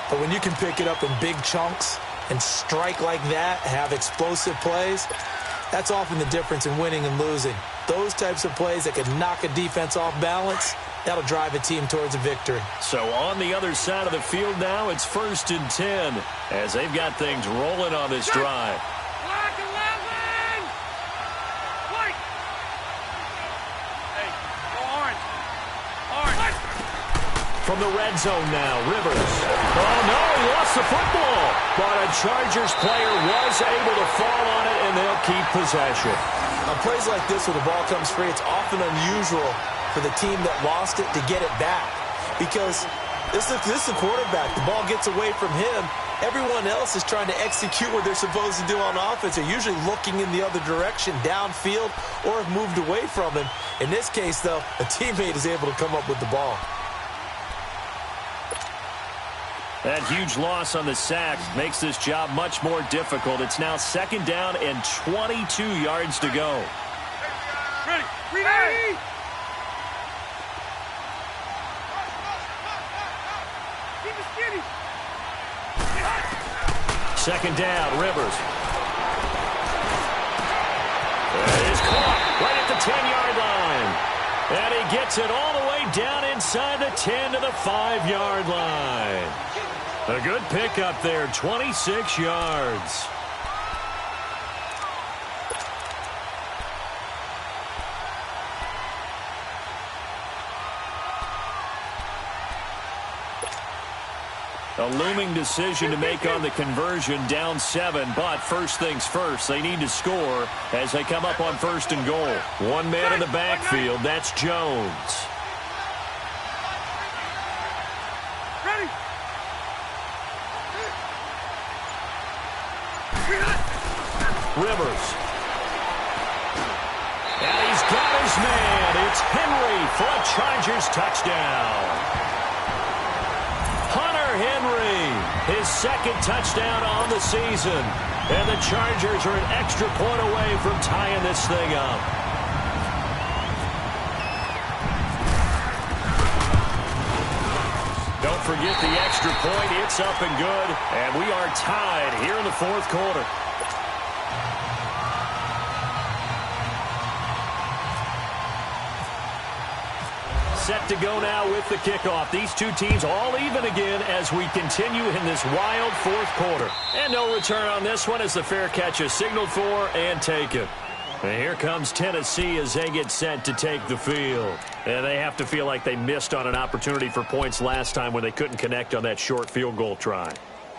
But when you can pick it up in big chunks and strike like that, have explosive plays, that's often the difference in winning and losing. Those types of plays that can knock a defense off balance, that'll drive a team towards a victory. So on the other side of the field now, it's 1st and 10 as they've got things rolling on this drive. Black 11! White! Hey, go orange. Orange. From the red zone now, Rivers. Oh, no, he lost the football. But a Chargers player was able to fall on it, and they'll keep possession. On plays like this where the ball comes free, it's often unusual for the team that lost it to get it back. Because this is the quarterback. The ball gets away from him. Everyone else is trying to execute what they're supposed to do on offense. They're usually looking in the other direction, downfield, or have moved away from him. In this case, though, a teammate is able to come up with the ball. That huge loss on the sack makes this job much more difficult. It's now 2nd down and 22 yards to go. Ready! Ready! Keep it skinny! 2nd down, Rivers. It is caught right at the 10-yard line. And he gets it all the way down inside the 10 to the 5-yard line. A good pickup there, 26 yards. A looming decision to make on the conversion, down 7, but first things first, they need to score as they come up on 1st and goal. One man in the backfield, that's Jones. Ready! Rivers. And he's got his man. It's Henry for a Chargers touchdown. Hunter Henry, his second touchdown on the season. And the Chargers are an extra point away from tying this thing up. Don't forget the extra point. It's up and good. And we are tied here in the fourth quarter. Set to go now with the kickoff. These two teams all even again as we continue in this wild fourth quarter. And no return on this one as the fair catch is signaled for and taken. And here comes Tennessee as they get set to take the field. And they have to feel like they missed on an opportunity for points last time when they couldn't connect on that short field goal try.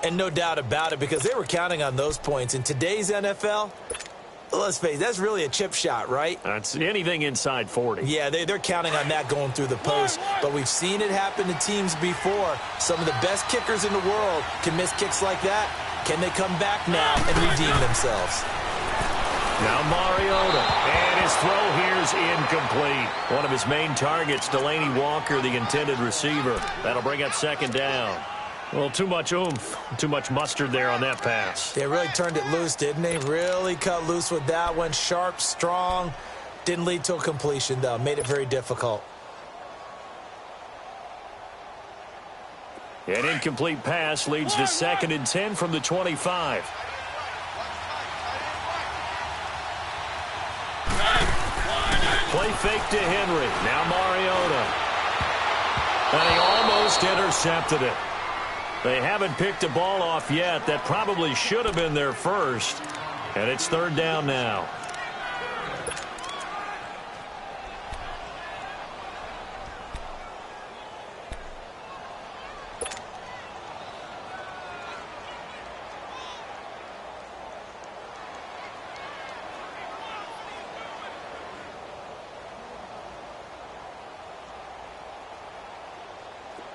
And no doubt about it, because they were counting on those points. In today's NFL, let's face it, that's really a chip shot, right? That's anything inside 40. Yeah, they're counting on that going through the post. But we've seen it happen to teams before. Some of the best kickers in the world can miss kicks like that. Can they come back now and redeem themselves? Now Mariota, and his throw here's incomplete. One of his main targets, Delaney Walker, the intended receiver. That'll bring up second down. Well, too much oomph, too much mustard there on that pass. They really turned it loose, didn't they? Really cut loose with that one. Sharp, strong. Didn't lead to a completion, though. Made it very difficult. An incomplete pass leads to 2nd and 10 from the 25. Play fake to Henry. Now Mariota. And he almost intercepted it. They haven't picked a ball off yet. That probably should have been their first. And it's 3rd down now.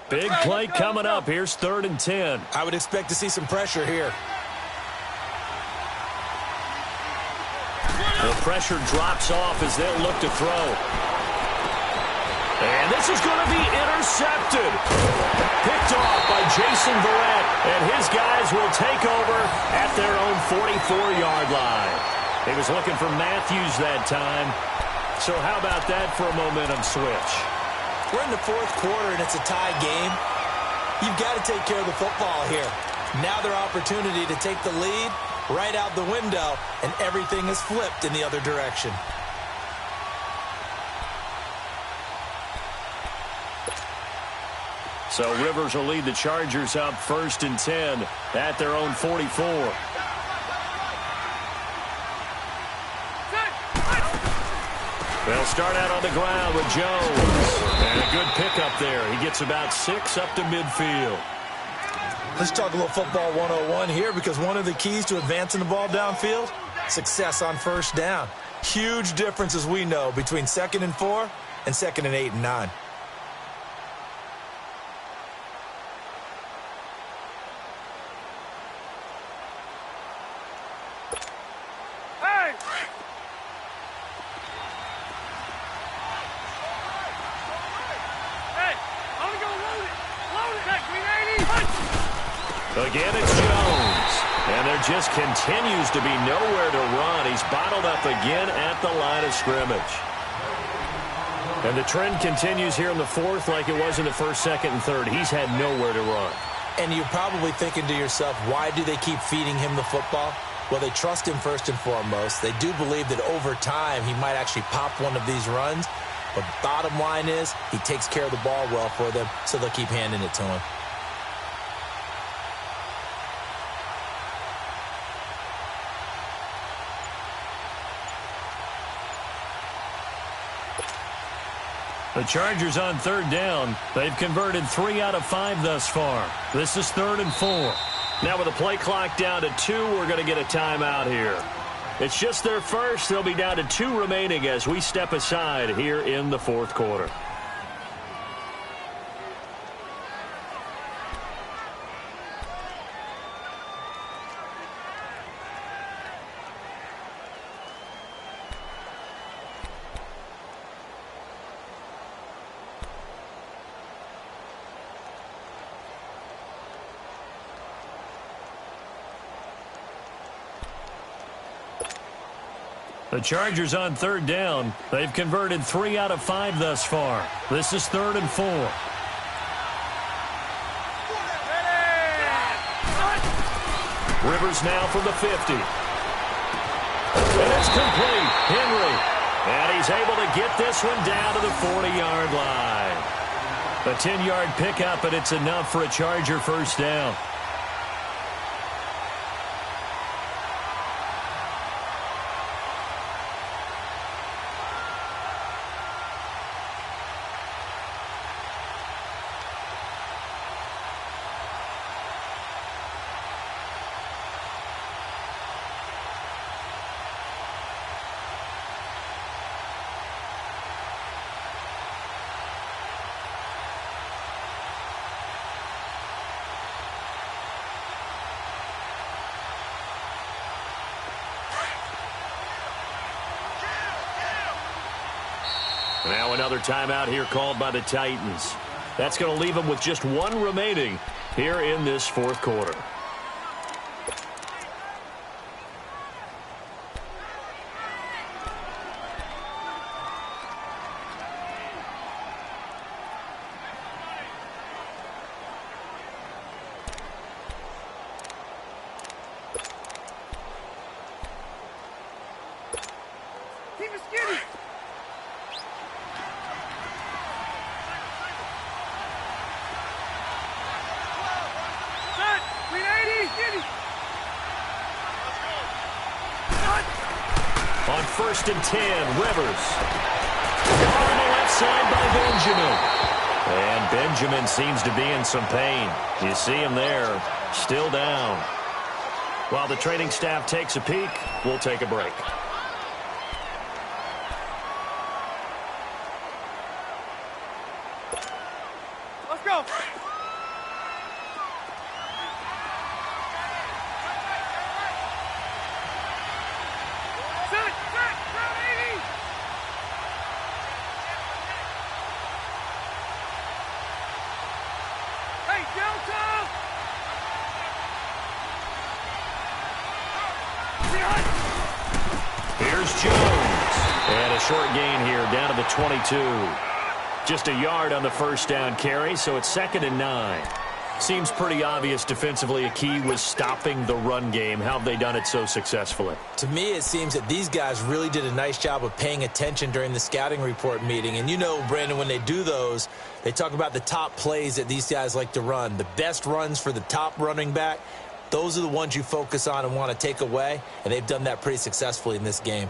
Big play coming up. Here's 3rd and 10. I would expect to see some pressure here. The pressure drops off as they'll look to throw. And this is going to be intercepted. Picked off by Jason Verrett. And his guys will take over at their own 44-yard line. He was looking for Matthews that time. So how about that for a momentum switch? We're in the fourth quarter, and it's a tie game. You've got to take care of the football here. Now their opportunity to take the lead right out the window, and everything is flipped in the other direction. So Rivers will lead the Chargers up 1st and 10 at their own 44. They'll start out on the ground with Jones. And a good pickup there. He gets about 6 up to midfield. Let's talk a little football 101 here, because one of the keys to advancing the ball downfield, success on 1st down. Huge difference, as we know, between 2nd and 4 and 2nd and 8 and 9. Again, it's Jones. And there just continues to be nowhere to run. He's bottled up again at the line of scrimmage. And the trend continues here in the fourth like it was in the 1st, 2nd, and 3rd. He's had nowhere to run. And you're probably thinking to yourself, why do they keep feeding him the football? Well, they trust him first and foremost. They do believe that over time he might actually pop one of these runs. But bottom line is he takes care of the ball well for them, so they'll keep handing it to him. The Chargers on 3rd down. They've converted 3 out of 5 thus far. This is 3rd and 4. Now with the play clock down to 2, we're going to get a timeout here. It's just their first. They'll be down to 2 remaining as we step aside here in the fourth quarter. The Chargers on third down. They've converted 3 out of 5 thus far. This is 3rd and 4. Rivers now from the 50. And it's complete. Henry. And he's able to get this one down to the 40-yard line. A 10-yard pickup, and it's enough for a Charger first down. Now another timeout here called by the Titans. That's going to leave them with just 1 remaining here in this 4th quarter. On 1st and 10, Rivers. On the left side by Benjamin. And Benjamin seems to be in some pain. You see him there, still down. While the training staff takes a peek, we'll take a break. Let's go. Here's Jones. And a short gain here down to the 22. Just a yard on the first down carry, so it's 2nd and 9. Seems pretty obvious defensively a key was stopping the run game. How have they done it so successfully? To me, it seems that these guys really did a nice job of paying attention during the scouting report meeting. And you know, Brandon, when they do those, they talk about the top plays that these guys like to run. The best runs for the top running back, those are the ones you focus on and want to take away. And they've done that pretty successfully in this game.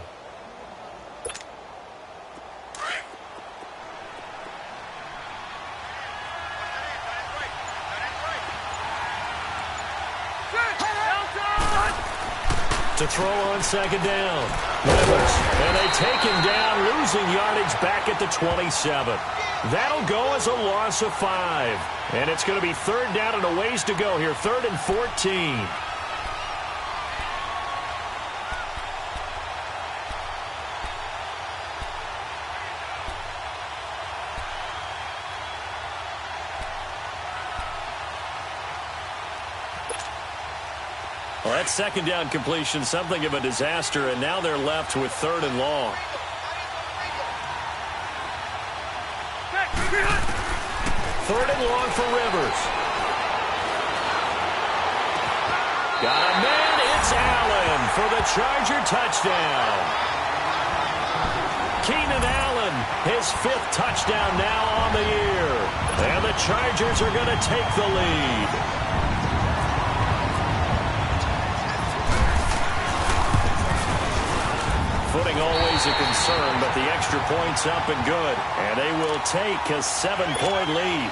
To throw on 2nd down. Rivers. And they take him down, losing yardage back at the 27. That'll go as a loss of 5. And it's going to be 3rd down and a ways to go here. 3rd and 14. Well, that 2nd down completion, something of a disaster, and now they're left with 3rd and long. Third and long for Rivers. Got a man, it's Allen for the Charger touchdown. Keenan Allen, his 5th touchdown now on the year. And the Chargers are going to take the lead. Footing always a concern, but the extra point's up and good. And they will take a 7-point lead.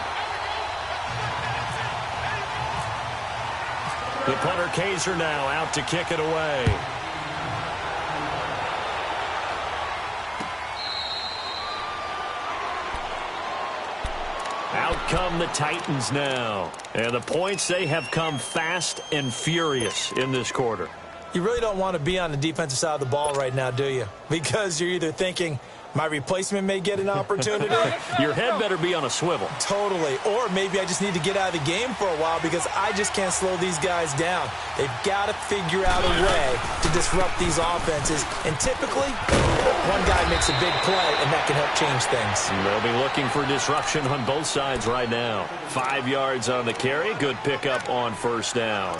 The punter Kaiser now out to kick it away. Out come the Titans now. And the points, they have come fast and furious in this quarter. You really don't want to be on the defensive side of the ball right now, do you? Because you're either thinking, My replacement may get an opportunity. Your head better be on a swivel. Totally. Or maybe I just need to get out of the game for a while because I just can't slow these guys down. They've got to figure out a way to disrupt these offenses. And typically, one guy makes a big play, and that can help change things. They'll be looking for disruption on both sides right now. 5 yards on the carry. Good pickup on first down.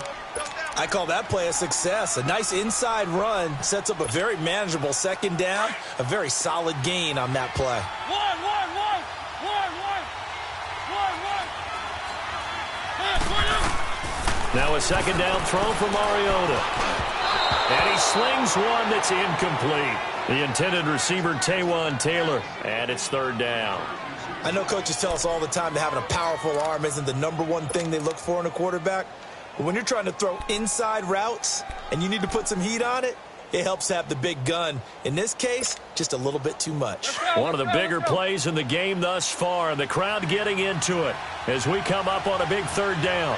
I call that play a success. A nice inside run sets up a very manageable second down. A very solid gain on that play. One. Now a second down throw for Mariota. And he slings one that's incomplete. The intended receiver, Taywan Taylor. And it's third down. I know coaches tell us all the time that having a powerful arm isn't the number one thing they look for in a quarterback. But when you're trying to throw inside routes and you need to put some heat on it, it helps have the big gun. In this case, just a little bit too much. One of the bigger plays in the game thus far, and the crowd getting into it as we come up on a big third down.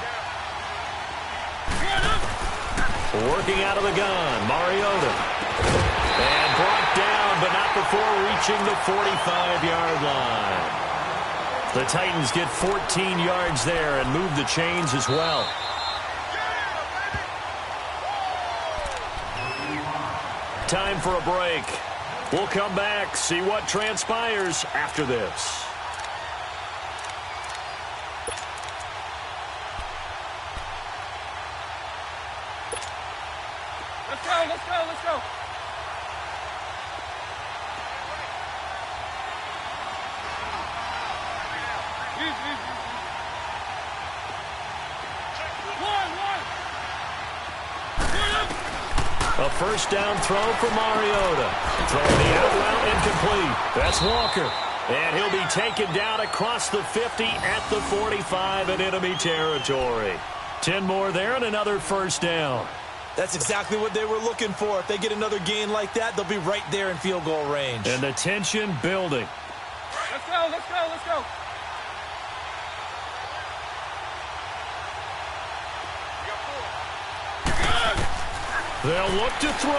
Working out of the gun, Mariota. And brought down, but not before reaching the 45-yard line. The Titans get 14 yards there and move the chains as well. Time for a break. We'll come back, see what transpires after this. Let's go. A first down throw for Mariota. Throwing the out route incomplete. That's Walker. And he'll be taken down across the 50 at the 45 in enemy territory. 10 more there and another first down. That's exactly what they were looking for. If they get another gain like that, they'll be right there in field goal range. And the tension building. Let's go. They'll look to throw.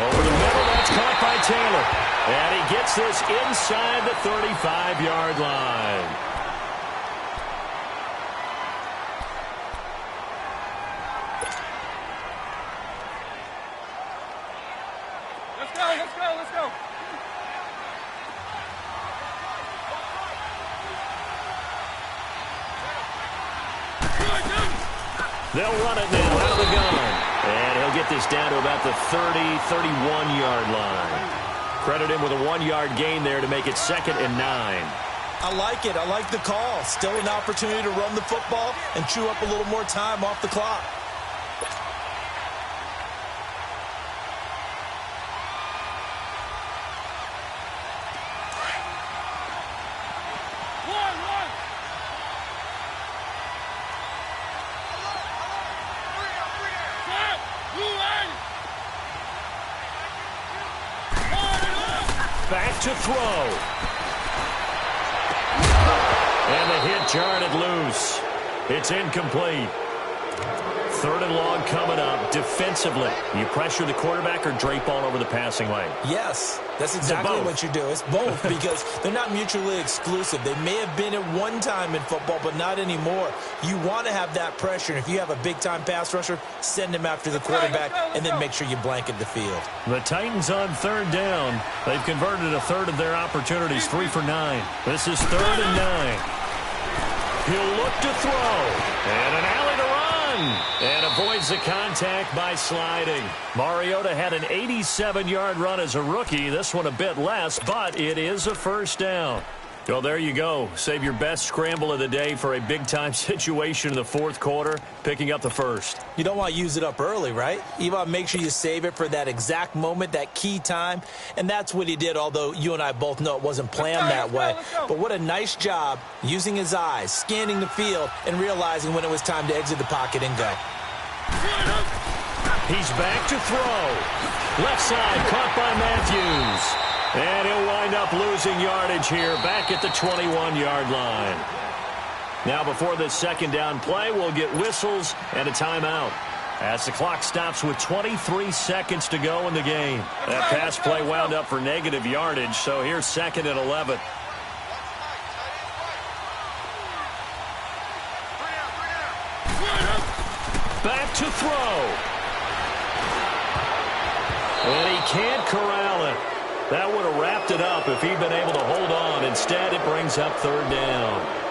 Over the middle, that's caught by Taylor. And he gets this inside the 35-yard line. Let's go. They'll run it now out of the gun. And he'll get this down to about the 31-yard line. Credit him with a 1-yard gain there to make it 2nd and 9. I like it. I like the call. Still an opportunity to run the football and chew up a little more time off the clock. Back to throw. And the hit jarred it loose. It's incomplete. 3rd and long coming up. Defensively, you pressure the quarterback or drape all over the passing lane? Yes, that's exactly what you do. It's both because they're not mutually exclusive. They may have been at one time in football, but not anymore. You want to have that pressure. And if you have a big-time pass rusher, send him after the quarterback and then make sure you blanket the field. The Titans on 3rd down. They've converted a third of their opportunities, 3 for 9. This is 3rd and 9. He'll look to throw. And an alley to run. And avoids the contact by sliding. Mariota had an 87-yard run as a rookie. This one a bit less, but it is a first down. Well, there you go. Save your best scramble of the day for a big-time situation in the 4th quarter, picking up the first. You don't want to use it up early, right? You want to make sure you save it for that exact moment, that key time. And that's what he did, although you and I both know it wasn't planned that way. But what a nice job using his eyes, scanning the field, and realizing when it was time to exit the pocket and go. He's back to throw. Left side, caught by Matthews. And he'll wind up losing yardage here back at the 21-yard line. Now, before this second down play, we'll get whistles and a timeout. As the clock stops with 23 seconds to go in the game. That pass play wound up for negative yardage, so here's 2nd and 11. Back to throw. And he can't corral it. That would have wrapped it up if he'd been able to hold on. Instead, it brings up 3rd down.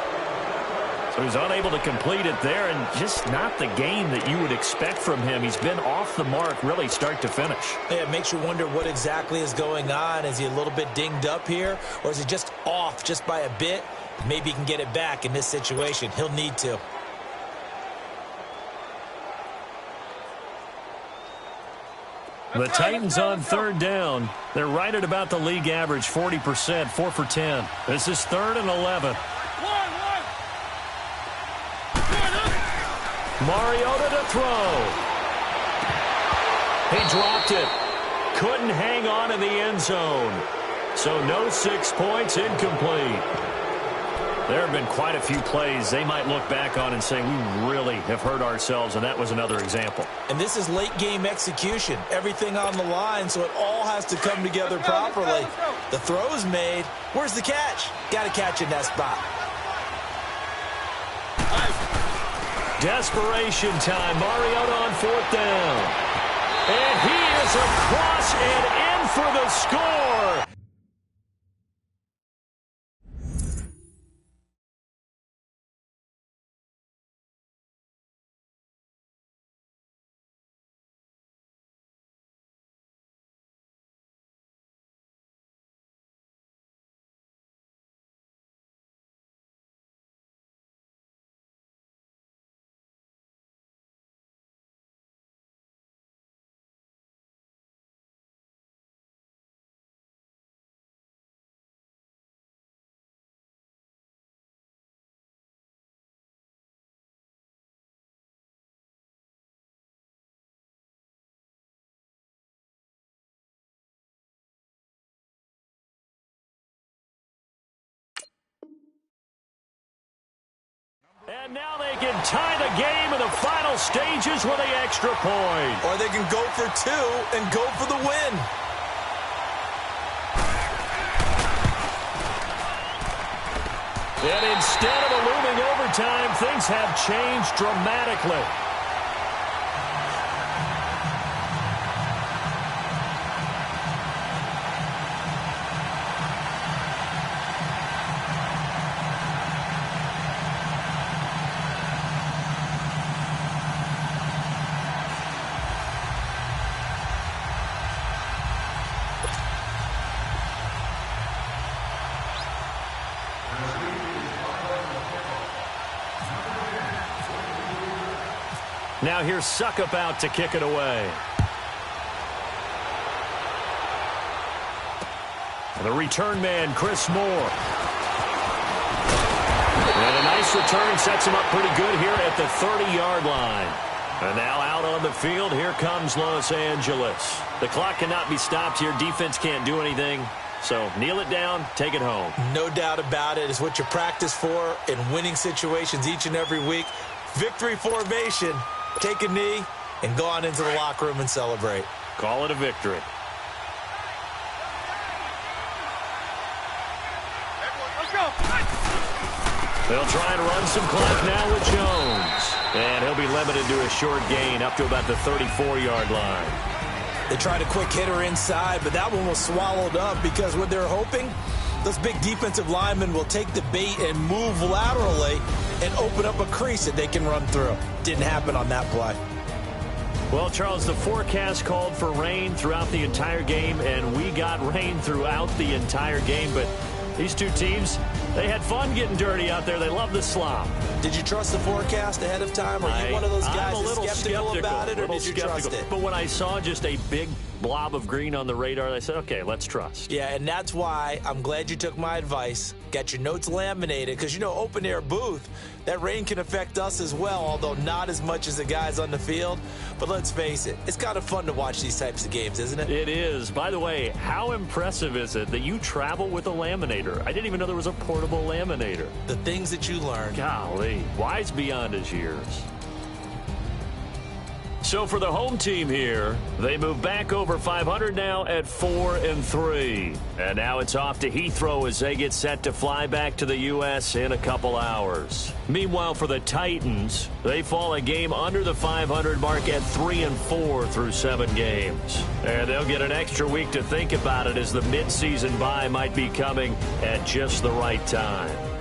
So he's unable to complete it there, and just not the game that you would expect from him. He's been off the mark, really, start to finish. Yeah, it makes you wonder what exactly is going on. Is he a little bit dinged up here, or is he just off just by a bit? Maybe he can get it back in this situation. He'll need to. The Titans on 3rd down. They're right at about the league average, 40%, 4 for 10. This is 3rd and 11. Mariota to throw. He dropped it. Couldn't hang on in the end zone. So no 6 points, incomplete. There have been quite a few plays they might look back on and say, we really have hurt ourselves, and that was another example. And this is late-game execution. Everything on the line, so it all has to come together properly. The throw's made. Where's the catch? Got to catch in that spot. Desperation time. Mariota on 4th down. And he is across and in for the score. And now they can tie the game in the final stages with the extra point. Or they can go for 2 and go for the win. And instead of a looming overtime, things have changed dramatically. Now here's Suckup out to kick it away. The return man, Chris Moore. And a nice return sets him up pretty good here at the 30-yard line. And now out on the field, here comes Los Angeles. The clock cannot be stopped here. Defense can't do anything. So kneel it down, take it home. No doubt about it. It's what you practice for in winning situations each and every week. Victory formation. Take a knee and go on into the locker room and celebrate. Call it a victory. Let's go. They'll try and run some clock now with Jones. And he'll be limited to a short gain up to about the 34-yard line. They tried a quick hitter inside, but that one was swallowed up because what they're hoping, those big defensive linemen will take the bait and move laterally and open up a crease that they can run through. Didn't happen on that play. Well, Charles, the forecast called for rain throughout the entire game, and we got rain throughout the entire game. But these two teams, they had fun getting dirty out there. They love the slop. Did you trust the forecast ahead of time? Are you one of those guys that's skeptical about it, or did you trust it? But when I saw just a big blob of green on the radar, I said, okay, let's trust. Yeah, and that's why I'm glad you took my advice. Got your notes laminated, because, you know, open-air booth, that rain can affect us as well, although not as much as the guys on the field. But let's face it, it's kind of fun to watch these types of games, isn't it? It is. By the way, how impressive is it that you travel with a laminator? I didn't even know there was a portable laminator. The things that you learn. Golly, wise beyond his years. So for the home team here, they move back over 500 now at 4-3. And now it's off to Heathrow as they get set to fly back to the U.S. in a couple hours. Meanwhile, for the Titans, they fall a game under the 500 mark at 3-4 through 7 games. And they'll get an extra week to think about it as the midseason bye might be coming at just the right time.